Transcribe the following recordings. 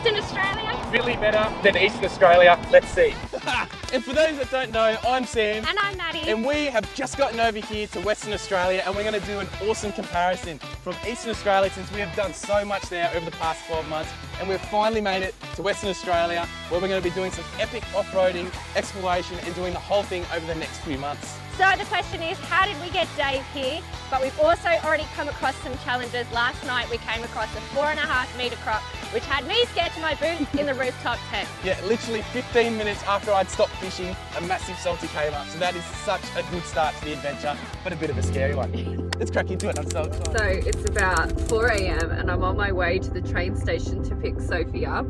Western Australia? Really better than Eastern Australia. Let's see. And for those that don't know, I'm Sam. And I'm Maddie. And we have just gotten over here to Western Australia and we're going to do an awesome comparison from Eastern Australia since we have done so much there over the past 12 months and we've finally made it to Western Australia where we're going to be doing some epic off-roading, exploration and doing the whole thing over the next few months. So the question is, how did we get Dave here? But we've also already come across some challenges. Last night we came across a 4.5 metre crop which had me scared to my boots in the rooftop tent. Yeah, literally 15 minutes after I'd stopped fishing, a massive salty came up. So that is such a good start to the adventure, but a bit of a scary one. Let's crack into it, I'm so excited. So it's about 4 a.m. and I'm on my way to the train station to pick Sophie up.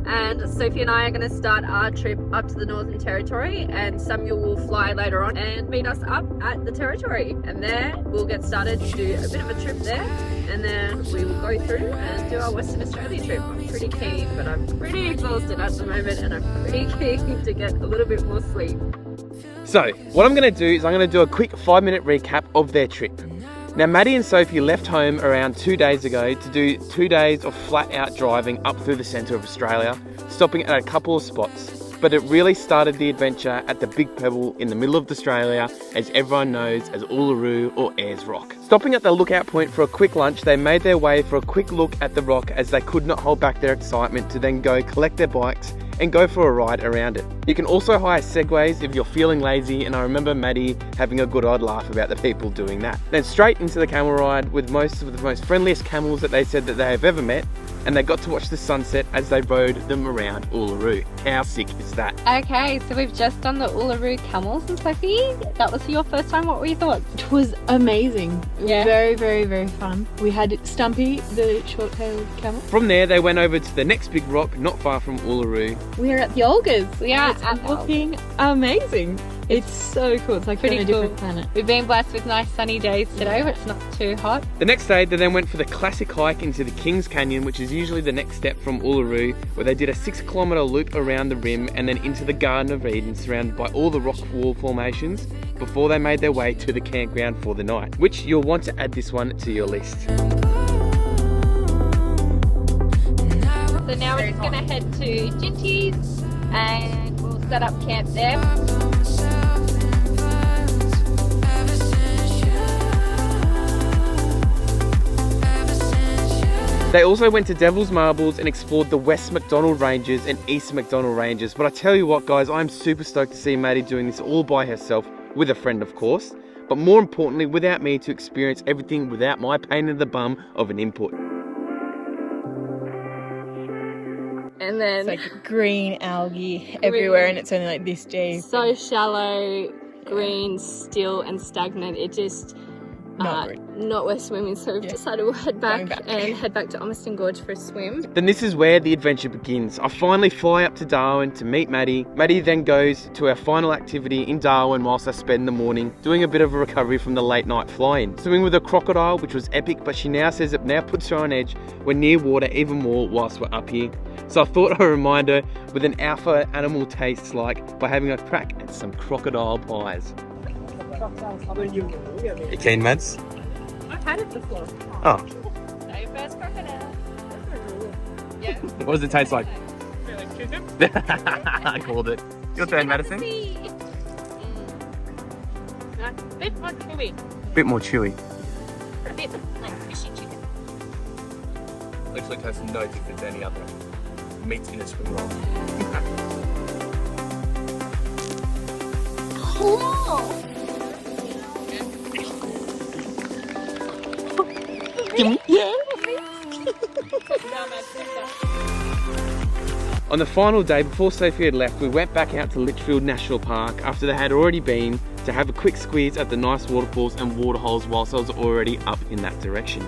And Sophie and I are going to start our trip up to the Northern Territory, and Samuel will fly later on and meet us up at the Territory. And there we'll get started to do a bit of a trip there, and then we will go through and do our Western Australia trip. I'm pretty keen, but I'm pretty exhausted at the moment and I'm pretty keen to get a little bit more sleep. So what I'm going to do is I'm going to do a quick 5-minute recap of their trip. Now Maddie and Sophie left home around 2 days ago to do 2 days of flat out driving up through the centre of Australia, stopping at a couple of spots. But it really started the adventure at the Big Pebble in the middle of Australia, as everyone knows as Uluru or Ayers Rock. Stopping at the lookout point for a quick lunch, they made their way for a quick look at the rock as they could not hold back their excitement to then go collect their bikes and go for a ride around it. You can also hire segways if you're feeling lazy, and I remember Maddie having a good odd laugh about the people doing that. Then straight into the camel ride with most of the most friendliest camels that they said that they have ever met, and they got to watch the sunset as they rode them around Uluru. How sick is that? Okay, so we've just done the Uluru camels, and Sophie, that was your first time. What were your thoughts? It was amazing. Yeah. Very, very, very fun. We had Stumpy, the short-tailed camel. From there, they went over to the next big rock, not far from Uluru. We're at the Olgas. Yeah, It's at the looking amazing. It's so cool. It's like Pretty on a cool. different planet. We've been blessed with nice sunny days today, but it's not too hot. The next day, they then went for the classic hike into the Kings Canyon, which is usually the next step from Uluru, where they did a 6-kilometre loop around the rim and then into the Garden of Eden, surrounded by all the rock wall formations, before they made their way to the campground for the night, which you'll want to add this one to your list. So now we're just going to head to Ginty's and we'll set up camp there. They also went to Devil's Marbles and explored the West McDonald Ranges and East McDonald Ranges. But I tell you what guys, I'm super stoked to see Maddie doing this all by herself, with a friend of course, but more importantly without me, to experience everything without my pain in the bum of an input. And then It's like green algae everywhere, and it's only like this deep. so shallow, green, still and stagnant. It just not worth swimming, so we've decided we'll head back and head back to Ormiston Gorge for a swim. Then this is where the adventure begins. I finally fly up to Darwin to meet Maddie. Maddie then goes to our final activity in Darwin whilst I spend the morning doing a bit of a recovery from the late night fly-in. Swimming with a crocodile, which was epic, but she now says it now puts her on edge when near water even more whilst we're up here. So I thought I'd remind her with an alpha animal tastes like by having a crack at some crocodile pies. You keen, Mads? I've had it before. Oh, Save first crocodile. Yeah. what does it taste like? I called it. Your turn, Madison. Nice. Bit more chewy. Bit more chewy. A bit like fishy chicken. Literally tastes no different to any other meat in a spring roll. On the final day, before Sophie had left, we went back out to Litchfield National Park after they had already been to have a quick squeeze at the nice waterfalls and waterholes whilst I was already up in that direction.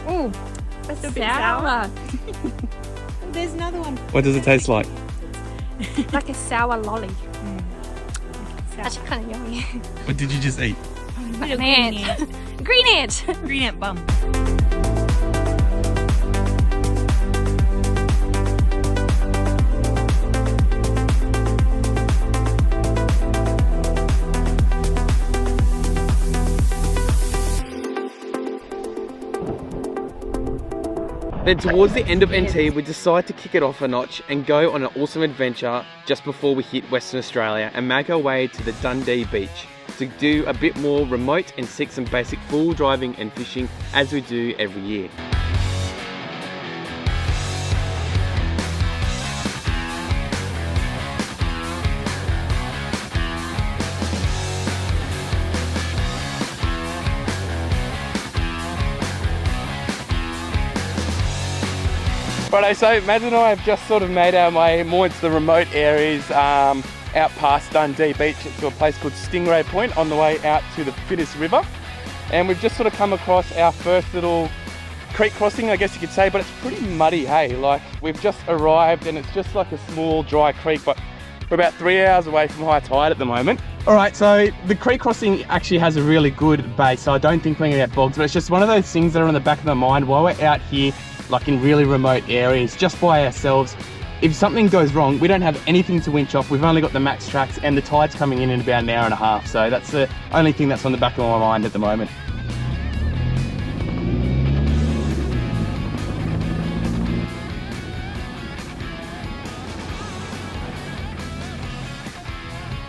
Ooh, that's a bit sour. There's another one. What does it taste like? Like a sour lolly. Actually kind of yummy. What did you just eat? Green ant. Green ant. Green ant bum. Then towards the end of NT, we decide to kick it off a notch and go on an awesome adventure just before we hit Western Australia and make our way to the Dundee beach to do a bit more remote and seek some basic full driving and fishing as we do every year. Righto, so Mads and I have just sort of made our way more into the remote areas out past Dundee Beach to a place called Stingray Point on the way out to the Finnis River. And we've just sort of come across our first little creek crossing, I guess you could say, but it's pretty muddy, hey? Like, we've just arrived and it's just like a small dry creek, but we're about 3 hours away from high tide at the moment. All right, so the creek crossing actually has a really good base, so I don't think we're gonna get bogged, but it's just one of those things that are in the back of my mind while we're out here, like in really remote areas, just by ourselves. If something goes wrong, we don't have anything to winch off. We've only got the max tracks and the tide's coming in about an hour and a half. So that's the only thing that's on the back of my mind at the moment.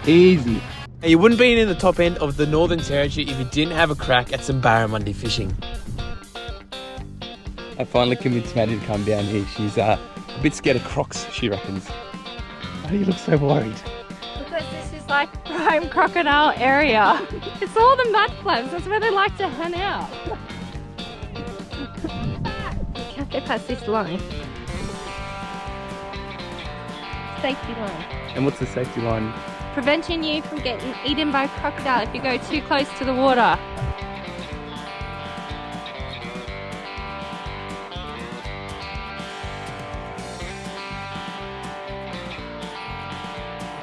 Easy. You wouldn't be in the top end of the Northern Territory if you didn't have a crack at some barramundi fishing. I finally convinced Maddie to come down here. She's a bit scared of crocs, she reckons. Why do you look so worried? Because this is like prime crocodile area. It's all the mud flaps, that's where they like to hang out. You can't get past this line. Safety line. And what's the safety line? Preventing you from getting eaten by a crocodile if you go too close to the water.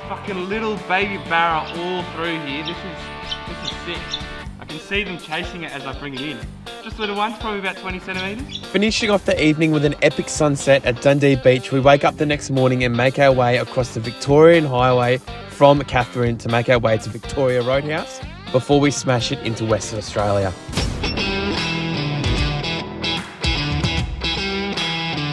Fucking little baby barra all through here. This is sick. I can see them chasing it as I bring it in. Just little ones, probably about 20 centimetres. Finishing off the evening with an epic sunset at Dundee Beach, we wake up the next morning and make our way across the Victorian Highway from Katherine to make our way to Victoria Roadhouse before we smash it into Western Australia.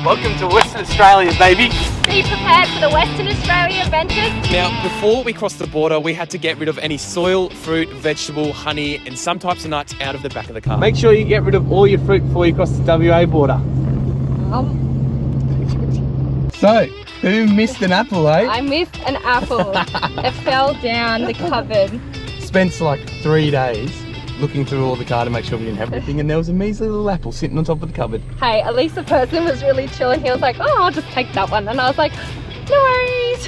Welcome to Western Australia, baby. Be prepared for the Western Australia adventures. Now, before we crossed the border, we had to get rid of any soil, fruit, vegetable, honey, and some types of nuts out of the back of the car. Make sure you get rid of all your fruit before you cross the WA border. So, who missed an apple, eh? I missed an apple. It fell down the cupboard. Spent like 3 days looking through all the car to make sure we didn't have anything, and there was a measly little apple sitting on top of the cupboard. Hey, at least the person was really chill and he was like, oh, I'll just take that one. And I was like, no worries.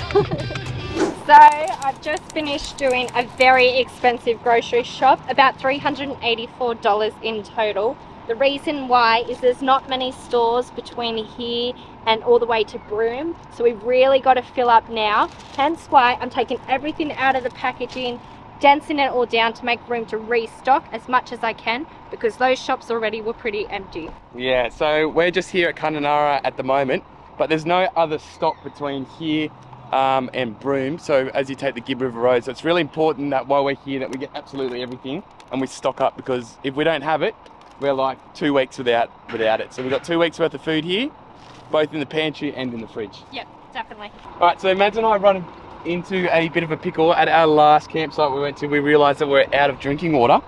So I've just finished doing a very expensive grocery shop, about $384 in total. The reason why is there's not many stores between here and all the way to Broome, so we've really got to fill up now. Hence why I'm taking everything out of the packaging, densing it all down to make room to restock as much as I can, because those shops already were pretty empty. Yeah, so we're just here at Kununurra at the moment, but there's no other stop between here and Broome, so as you take the Gibb River Road. So it's really important that while we're here that we get absolutely everything and we stock up, because if we don't have it, we're like 2 weeks without it. So we've got 2 weeks worth of food here, both in the pantry and in the fridge. Yep, definitely. All right, so Mads and I run into a bit of a pickle. At our last campsite we went to, we realised that we're out of drinking water,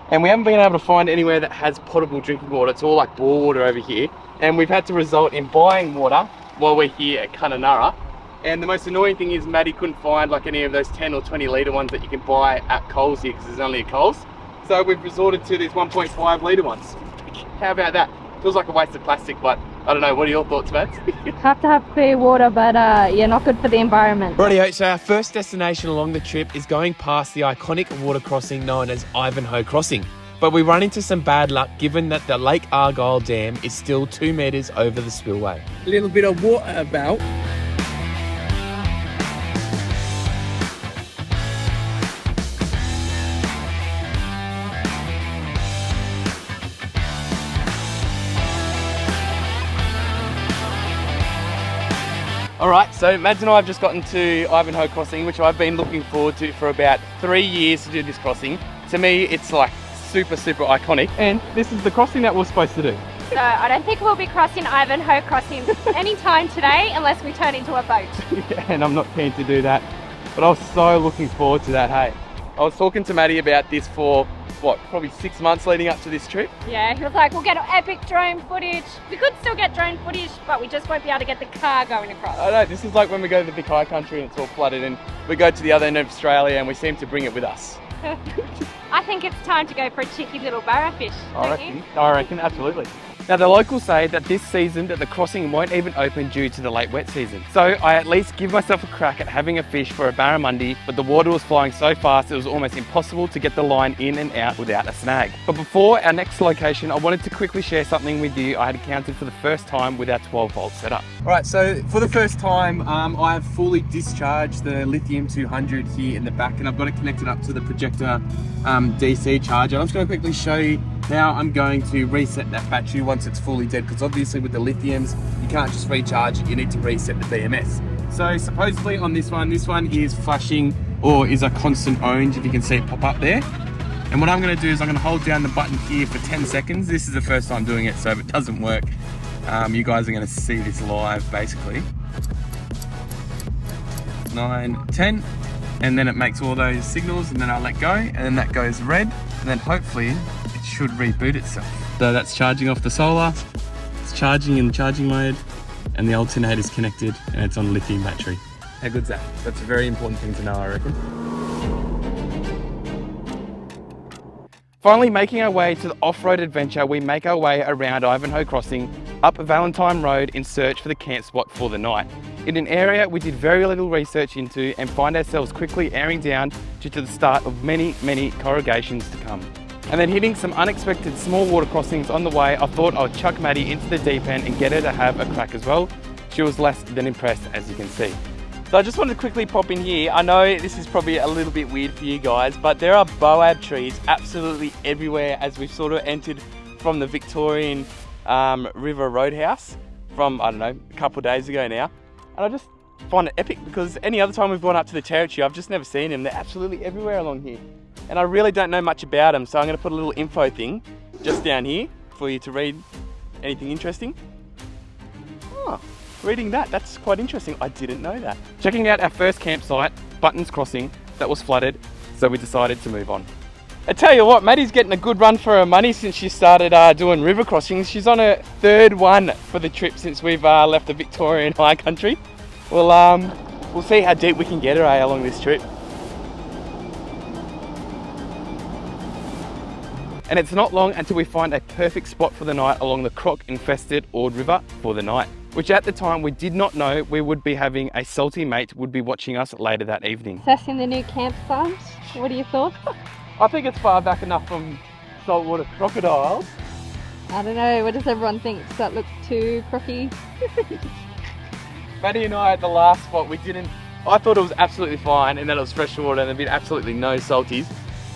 and we haven't been able to find anywhere that has potable drinking water. It's all like bore water over here, and we've had to resort in buying water while we're here at Kununurra. And the most annoying thing is Maddie couldn't find like any of those 10 or 20 litre ones that you can buy at Coles here, because there's only a Coles. So we've resorted to these 1.5 litre ones. How about that? Feels like a waste of plastic, but I don't know. What are your thoughts, Mads? Have to have clear water, but yeah, not good for the environment. Rightio, so our first destination along the trip is going past the iconic water crossing known as Ivanhoe Crossing. But we run into some bad luck given that the Lake Argyle Dam is still 2 metres over the spillway. A little bit of water about. Alright, so Mads and I have just gotten to Ivanhoe Crossing, which I've been looking forward to for about 3 years to do this crossing. To me, it's like super iconic, and this is the crossing that we're supposed to do. So I don't think we'll be crossing Ivanhoe Crossing anytime today unless we turn into a boat. Yeah, and I'm not keen to do that. But I was so looking forward to that, hey. I was talking to Maddie about this for, what, probably 6 months leading up to this trip. Yeah, he was like, we'll get epic drone footage. We could still get drone footage, but we just won't be able to get the car going across. I know, this is like when we go to the Big High Country and it's all flooded, and we go to the other end of Australia and we seem to bring it with us. I think it's time to go for a cheeky little barrafish, don't you? I reckon, absolutely. Now the locals say that this season that the crossing won't even open due to the late wet season. So I at least give myself a crack at having a fish for a barramundi, but the water was flowing so fast it was almost impossible to get the line in and out without a snag. But before our next location, I wanted to quickly share something with you I had encountered for the first time with our 12-volt setup. Alright, so for the first time, I have fully discharged the Lithium 200 here in the back, and I've got it connected up to the Projector DC charger. I'm just going to quickly show you how I'm going to reset that battery once it's fully dead, because obviously with the lithiums, you can't just recharge it, you need to reset the BMS. So supposedly on this one is flashing, or is a constant orange, if you can see it pop up there. And what I'm going to do is I'm going to hold down the button here for 10 seconds. This is the first time doing it, so if it doesn't work, you guys are going to see this live basically. 9, 10, and then it makes all those signals, and then I let go, and then that goes red, and then hopefully it should reboot itself. So that's charging off the solar, it's charging in charging mode, and the alternator's connected, and it's on lithium battery. How good's that? That's a very important thing to know, I reckon. Finally making our way to the off-road adventure, we make our way around Ivanhoe Crossing, up Valentine Road in search for the camp spot for the night. In an area we did very little research into, and find ourselves quickly airing down due to the start of many corrugations to come. And then hitting some unexpected small water crossings on the way, I thought I would chuck Maddie into the deep end and get her to have a crack as well. She was less than impressed, as you can see. So I just wanted to quickly pop in here. I know this is probably a little bit weird for you guys, but there are boab trees absolutely everywhere as we've sort of entered from the Victorian River Roadhouse from, I don't know, a couple of days ago now. And I just find it epic because any other time we've gone up to the territory, I've just never seen them. They're absolutely everywhere along here. And I really don't know much about them, so I'm going to put a little info thing just down here for you to read anything interesting. Oh, reading that's quite interesting. I didn't know that. Checking out our first campsite, Buttons Crossing, that was flooded, so we decided to move on. I tell you what, Maddie's getting a good run for her money since she started doing river crossings. She's on her third one for the trip since we've left the Victorian High Country. We'll see how deep we can get her along this trip. And it's not long until we find a perfect spot for the night along the croc-infested Ord River for the night, which at the time we did not know we would be having a salty mate would be watching us later that evening. Assessing the new campsite. What are your thoughts? I think it's far back enough from saltwater crocodiles. I don't know, what does everyone think? Does that look too crocky? Maddie and I at the last spot, I thought it was absolutely fine and that it was freshwater and there'd been absolutely no salties.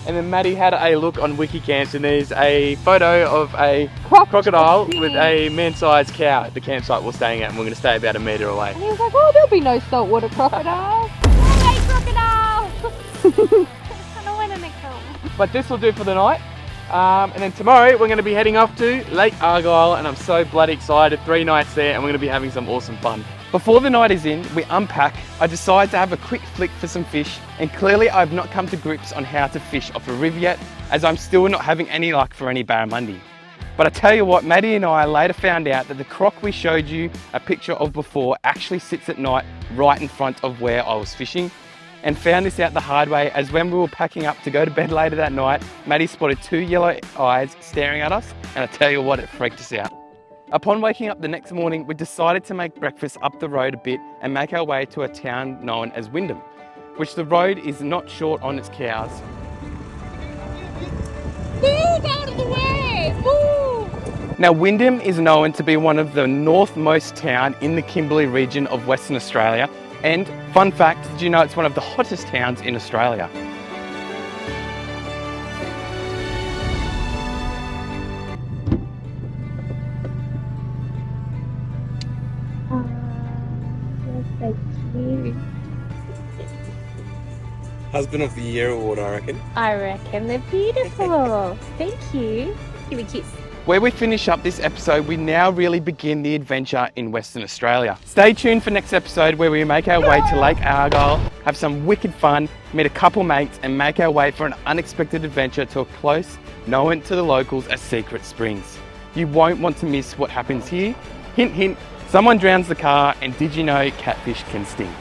And then Maddie had a look on Wikicamps and there's a photo of a crocodile with a man-sized cow at the campsite we're staying at, and we're going to stay about a metre away. And he was like, oh, there'll be no saltwater crocodiles. Hey, crocodile! I don't want to come. But this will do for the night. And then tomorrow we're going to be heading off to Lake Argyle, and I'm so bloody excited. 3 nights there and we're going to be having some awesome fun. Before the night is in, we unpack. I decide to have a quick flick for some fish, and clearly I've not come to grips on how to fish off a river yet, as I'm still not having any luck for any barramundi. But I tell you what, Maddie and I later found out that the croc we showed you a picture of before actually sits at night right in front of where I was fishing, and found this out the hard way, as when we were packing up to go to bed later that night, Maddie spotted 2 yellow eyes staring at us, and I tell you what, it freaked us out. Upon waking up the next morning, we decided to make breakfast up the road a bit and make our way to a town known as Wyndham, which the road is not short on its cows. Move out of the way! Move! Now, Wyndham is known to be one of the northmost town in the Kimberley region of Western Australia, and fun fact, did you know it's one of the hottest towns in Australia? So cute. Husband of the Year award, I reckon. I reckon they're beautiful. Thank you. Give me a kiss. Where we finish up this episode, we now really begin the adventure in Western Australia. Stay tuned for next episode where we make our way to Lake Argyle, have some wicked fun, meet a couple mates and make our way for an unexpected adventure to a place known to the locals as Secret Springs. You won't want to miss what happens here. Hint, hint, someone drowns the car, and did you know catfish can sting?